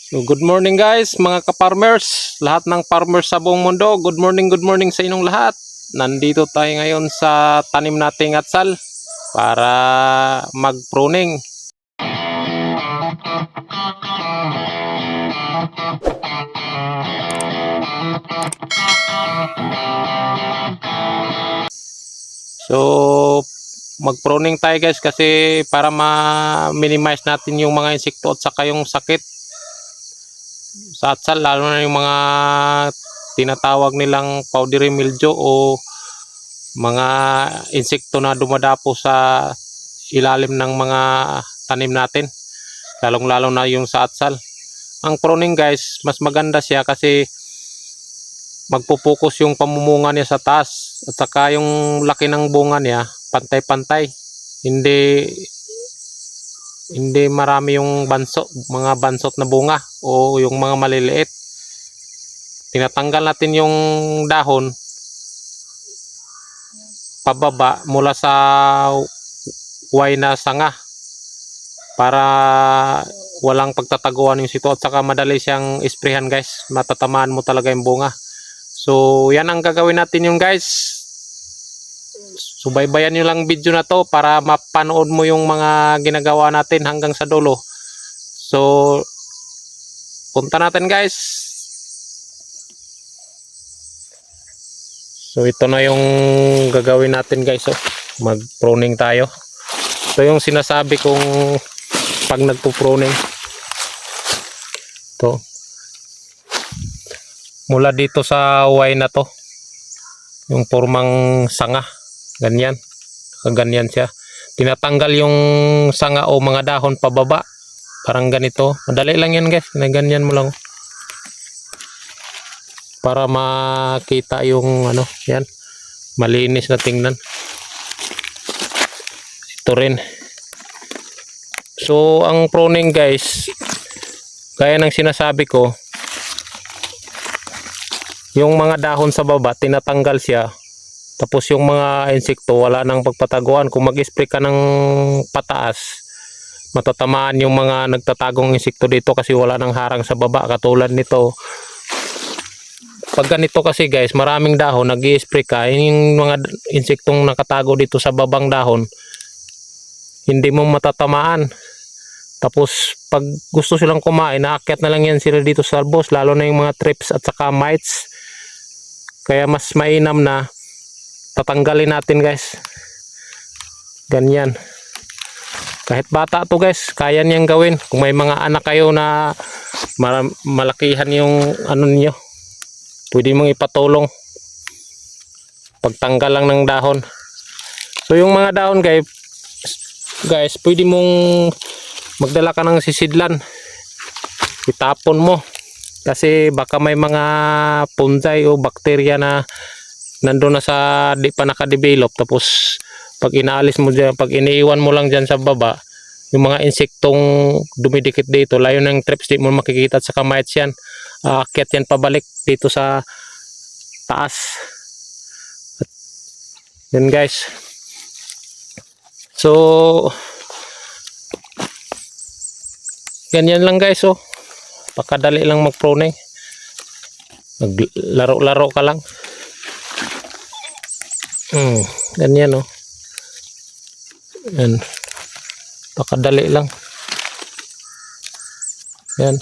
So good morning guys, mga ka-farmers, lahat ng farmers sa buong mundo. Good morning sa inyong lahat. Nandito tayo ngayon sa tanim nating atsal para mag-pruning. So mag-pruning tayo guys kasi para ma-minimize natin yung mga insekto at saka yung sakit sa atsal, lalo na yung mga tinatawag nilang powdery mildew o mga insekto na dumadapo sa ilalim ng mga tanim natin, lalong lalo na yung sa atsal. Ang pruning guys, mas maganda siya kasi magpupokus yung pamumunga niya sa taas at saka yung laki ng bunga niya pantay-pantay, hindi marami yung mga bansot na bunga o yung mga maliliit. Tinatanggal natin yung dahon pababa mula sa Y na sanga para walang pagtataguan yung sito at saka madali siyang isprehan guys, matatamaan mo talaga yung bunga. So yan ang gagawin natin yung guys. Subaybayan nyo lang video na to para mapanood mo yung mga ginagawa natin hanggang sa dulo. So punta natin guys. So ito na yung gagawin natin guys. So, mag-pruning tayo. Ito yung sinasabi kong pag nagpo-pruning. Ito. Mula dito sa Y na to. Yung formang sanga. Ganyan. Ganyan siya. Tinatanggal yung sanga o mga dahon pababa. Parang ganito. Madali lang yan guys. Ganyan mo lang. Para makita yung ano. Yan. Malinis na tingnan. Ito rin. So ang pruning guys, gaya ng sinasabi ko, yung mga dahon sa baba tinatanggal siya. Tapos yung mga insekto wala nang pagpataguan. Kung mag-spray ka ng pataas, matatamaan yung mga nagtatagong insekto dito kasi wala nang harang sa baba. Katulad nito. Pag ganito kasi guys, maraming dahon, nag-i-spray ka, yung mga insektong nakatago dito sa babang dahon, hindi mo matatamaan. Tapos pag gusto silang kumain, naakyat na lang yan sila dito sa albos, lalo na yung mga thrips at saka mites. Kaya mas mainam na tatanggalin natin guys. Ganyan. Kahit bata to guys, kaya niyang gawin. Kung may mga anak kayo na malakihan yung ano niyo, pwede mong ipatulong. Pagtanggal lang ng dahon. So yung mga dahon guys, pwede mong magdala ka ng sisidlan. Itapon mo. Kasi baka may mga fungi o bakterya na nandun na sa di pa nakadevelop. Tapos pag inaalis mo dyan, pag iniiwan mo lang dyan sa baba, yung mga insektong dumidikit dito, layo ng trips, di mo makikita sa mites yan. Aakyat yan pabalik dito sa taas. Yan guys. So ganyan lang guys. Oh, pakadali lang mag-pruning. Maglaro-laro ka lang. Ganyan oh. Yan. Pakadali lang. Yan.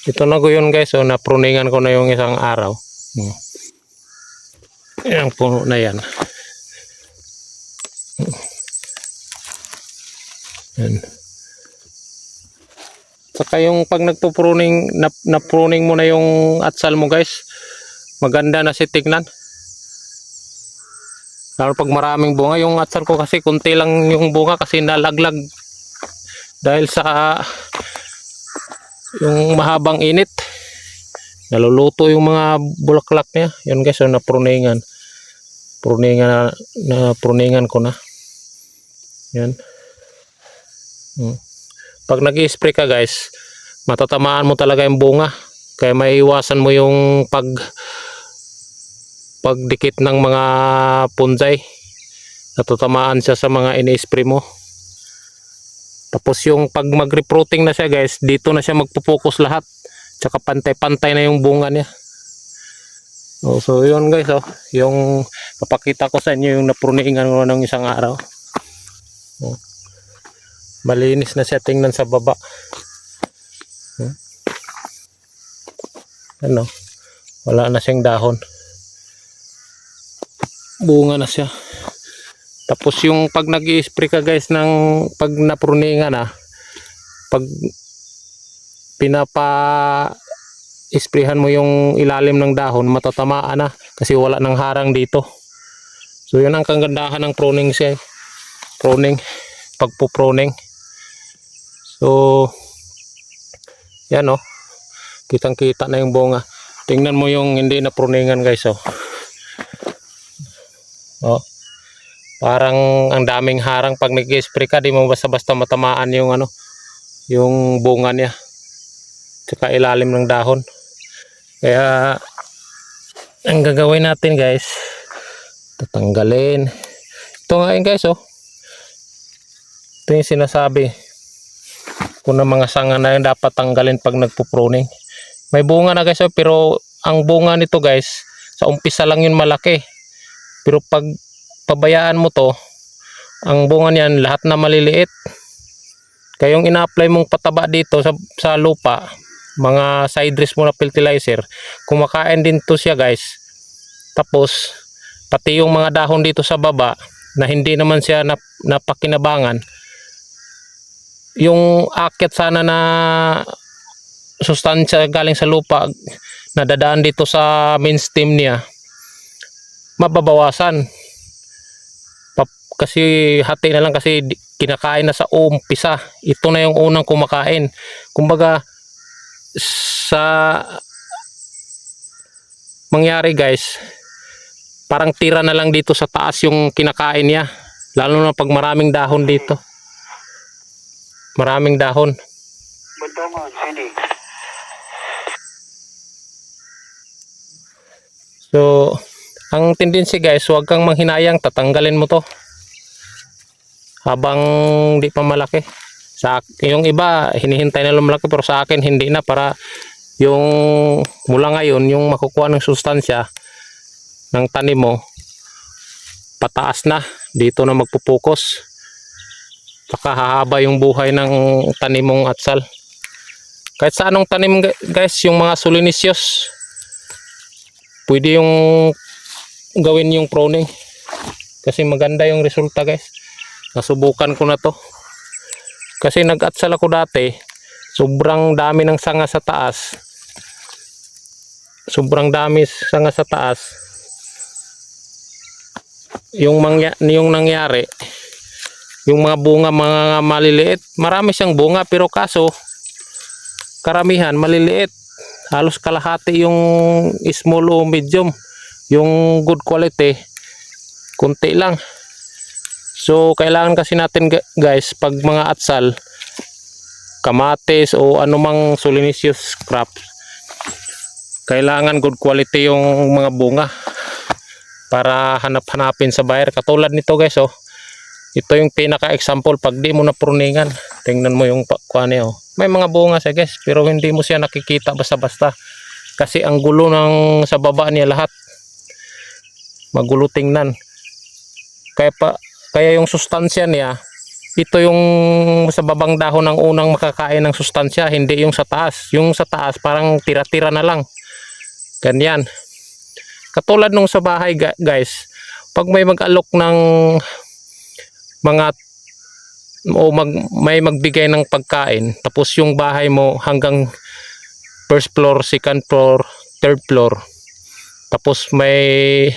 Ito na ko yun guys. So napruningan ko na yung isang araw. Yan puno na yan. Yan. Saka yung pag nagpo-pruning, na-pruning mo na yung atsal mo guys, maganda na si tignan. Lalo pag maraming bunga, yung atsal ko kasi kunti lang yung bunga kasi nalaglag dahil sa yung mahabang init. Naluluto yung mga bulaklak niya. Yan guys, so na-pruningan ko na. Yan. Pag nag-i-spray ka guys, matatamaan mo talaga yung bunga. Kaya maiiwasan mo yung pagdikit ng mga fungi. Natatamaan siya sa mga ini-spray mo. Tapos yung pag mag-repruting na siya guys, dito na siya magpo-focus lahat. Tsaka pantay-pantay na yung bunga niya. So yun guys, yung papakita ko sa inyo yung napruningan ko ng isang araw. Malinis na siya tingnan sa baba. Ano? Wala na siyang dahon. Bunga na siya. Tapos yung pag nag-i-spray ka guys ng pag napruningan na, pag pinapa-sprayhan mo yung ilalim ng dahon, matatamaan na kasi wala nang harang dito. So yun ang kagandahan ng pruning siya. Pruning, pagpo-pruning. So yan kitang-kita na yung bunga. Tingnan mo yung hindi na pruningan guys parang ang daming harang pag nag-spray ka, di mo basta-basta matamaan yung yung bunga niya tsaka ilalim ng dahon. Kaya ang gagawin natin guys, tatanggalin ito nga yun guys. Ito yung sinasabi kung na mga sanga na yun dapat tanggalin pag nagpo-pruning. May bunga na guys pero ang bunga nito guys sa umpisa lang yun malaki, pero pag pabayaan mo to, ang bunga niyan lahat na maliliit. Kaya yung ina-apply mong pataba dito sa lupa, mga side dress mo na fertilizer, kumakain din to siya guys. Tapos pati yung mga dahon dito sa baba na hindi naman siya napakinabangan, yung akyat sana na sustansya galing sa lupa na dadaan dito sa main stem niya, mababawasan. Kasi hati na lang kasi kinakain na sa umpisa. Ito na yung unang kumakain. Kumbaga sa mangyari guys, parang tira na lang dito sa taas yung kinakain niya. Lalo na pag maraming dahon dito. Maraming dahon. So ang tendency guys, huwag kang manghinayang, tatanggalin mo to habang di pa malaki. Yung iba hinihintay na lumalaki, pero sa akin hindi na, para yung mula ngayon yung makukuha ng sustansya ng tanim mo pataas na, dito na magpupokus, saka hahaba yung buhay ng tanim mong atsal. Kahit sa anong tanim guys, yung mga solanaceous pwede yung gawin yung pruning kasi maganda yung resulta guys. Nasubukan ko na to kasi nag-atsal ako dati, sobrang dami ng sanga sa taas, sobrang dami sanga sa taas. Yung nangyari, yung mga bunga mga maliliit, marami siyang bunga pero kaso karamihan maliliit, halos kalahati yung small o medium. Yung good quality kunti lang. So kailangan kasi natin guys, pag mga atsal, kamatis o anumang solanaceous crop, kailangan good quality yung mga bunga para hanapin sa buyer. Katulad nito guys, ito yung pinaka example. Pag di mo na pruningan, tingnan mo yung kuha niya, may mga bunga siya guys, pero hindi mo siya nakikita basta-basta kasi ang gulo ng sa baba niya lahat, magulo tingnan. Kaya yung sustansya niya, ito yung sa babang dahon ang unang makakain ng sustansya, hindi yung sa taas. Yung sa taas parang tira-tira na lang, ganyan. Katulad nung sa bahay guys, pag may mag-alok ng mga may magbigay ng pagkain, tapos yung bahay mo hanggang first floor, second floor, third floor, tapos may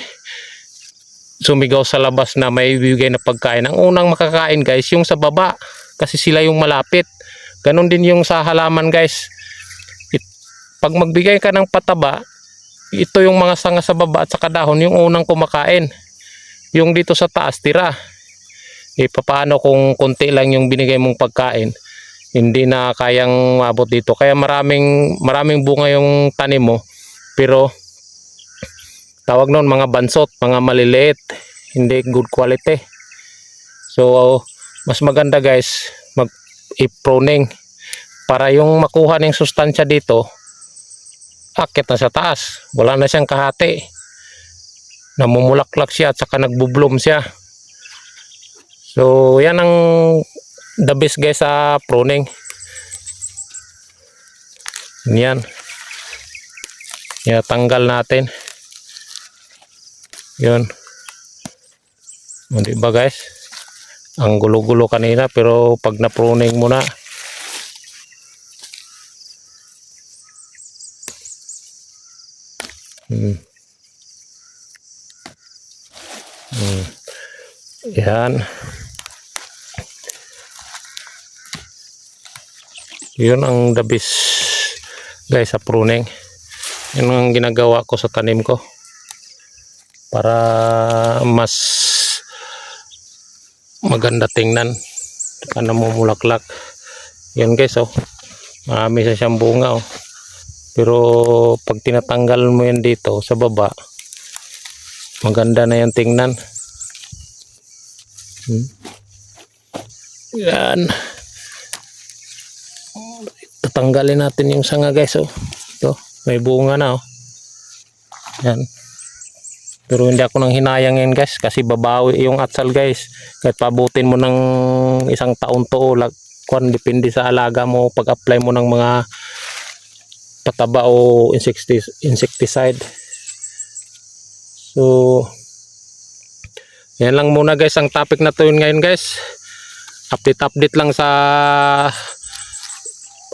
sumigaw sa labas na may bibigay na pagkain, ang unang makakain guys yung sa baba kasi sila yung malapit. Ganon din yung sa halaman guys, pag magbigay ka ng pataba, ito yung mga sanga sa baba at saka dahon yung unang kumakain. Yung dito sa taas tira. Paano kung konti lang yung binigay mong pagkain, hindi na kayang maabot dito. Kaya maraming bunga yung tanim mo, pero tawag noon mga bansot, mga maliliit, hindi good quality. So mas maganda guys, i-pruning para yung makuha ng sustansya dito akit na sa taas, wala na siyang kahati, namumulaklak siya at saka nagbubloom siya. So yan ang the best guys sa pruning. Yan, tanggal natin yun. Hindi ba guys, ang gulo-gulo kanina, pero pag na-pruning mo na, yan, yun ang the best guys sa pruning. Yun ang ginagawa ko sa tanim ko para mas maganda tingnan, saka namumulaklak. Yan guys, oh, marami sa siyang bunga, oh. Pero pag tinatanggal mo yan dito sa baba, maganda na yan tingnan. Yan, tatanggalin natin yung sanga guys, oh. Ito, may bunga na, oh. Yan. Pero hindi ako nang hinayang yan guys, kasi babawi yung atsal guys. Kahit pabutin mo ng isang taon to, depende sa alaga mo, pag-apply mo ng mga pataba o insecticide. So yan lang muna guys ang topic na to yun ngayon guys. Update lang sa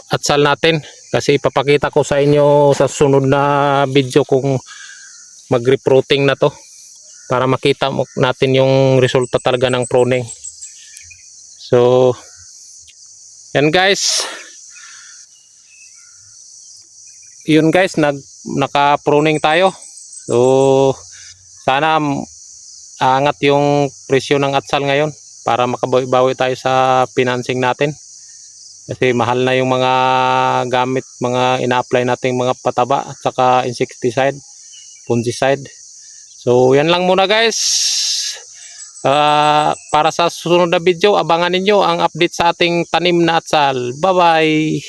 atsal natin, kasi ipapakita ko sa inyo sa sunod na video kung mag-repruting na to, para makita natin yung resulta talaga ng pruning. So yan guys, yun guys, naka-pruning tayo. So sana angat yung presyo ng atsal ngayon para makabawi tayo sa financing natin, kasi mahal na yung mga gamit, mga ina-apply nating mga pataba at saka insecticide, fungicide. So yan lang muna guys. Para sa susunod na video, abangan ninyo ang update sa ating tanim na atsal. Bye bye.